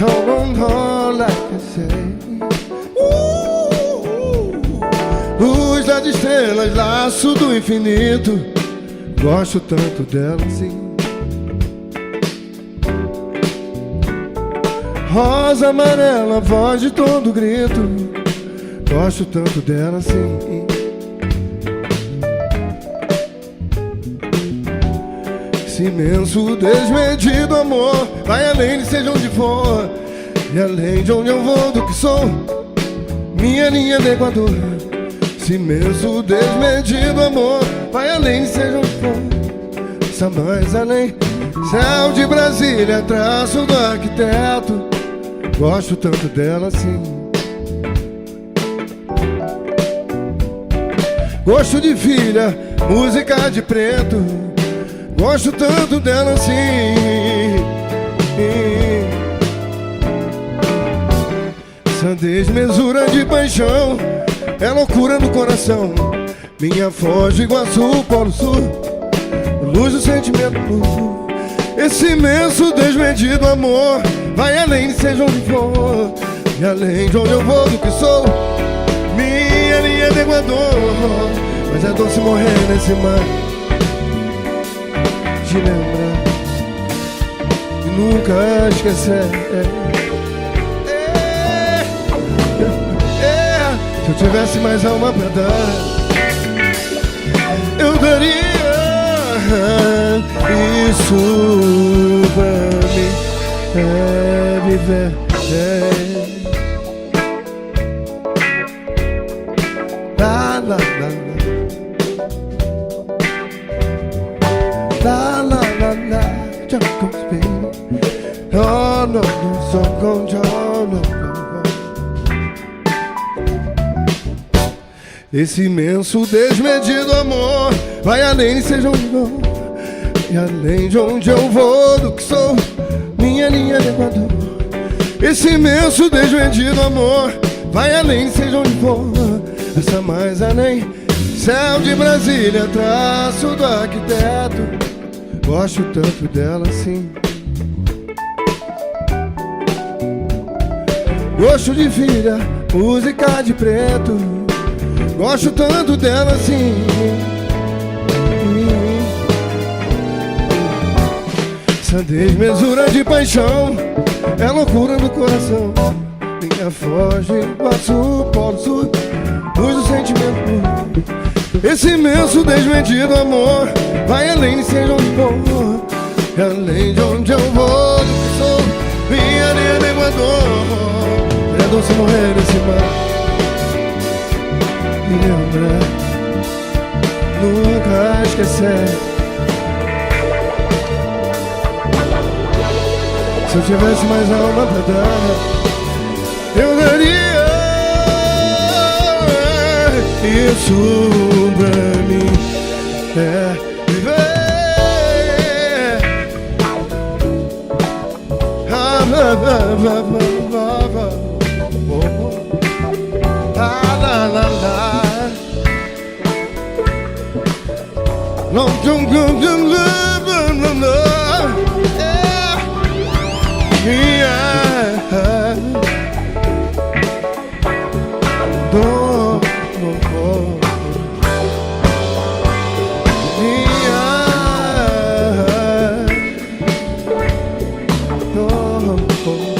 hold on, hold like I say. Luz das estrelas, laço do infinito. Gosto tanto dela assim. Rosa amarela, voz de todo grito. Gosto tanto dela assim. Esse imenso, desmedido amor vai além de seja onde for, e além de onde eu vou, do que sou, minha linha do Equador. Esse imenso, desmedido amor vai além de seja onde for, está mais além. Céu de Brasília, traço do arquiteto. Gosto tanto dela assim. Gosto de filha, música de preto. Gosto tanto dela assim. Essa desmesura de paixão é loucura no coração. Minha Foz de Iguaçu, Polo Sul, luz do sentimento luz. Esse imenso, desmedido amor vai além de seja onde for, e além de onde eu vou, do que sou, minha linha do Equador. Mas é doce morrer nesse mar de lembrar e nunca esquecer. Se eu tivesse mais alma pra dar, eu daria. Isso pra mim é viver. La la la la la la la, just goes baby. Oh no, no, so go, oh no, no. Esse imenso, desmedido amor vai além de seja onde vou, e além de onde eu vou, do que sou, minha linha de Equador. Esse imenso, desmedido amor vai além de seja onde for, essa mais além. Céu de Brasília, traço do arquiteto. Gosto tanto dela assim. Gosto de filha, música de preto. Gosto tanto dela assim. Essa desmesura de paixão é loucura no coração. Minha Foz de Iguaçu, Polo Sul, luz do sentimento. Esse imenso, desmedido amor vai além de seja onde for, e além de onde eu vou, do que sou, minha linha do Equador. É doce morrer nesse mar e lembrar, nunca esquecer. Se eu tivesse mais alma pra dar, eu daria. Isso pra mim é viver. La la la. Long jump, jump, jump, jump, jump, jump. Yeah. Don't. Oh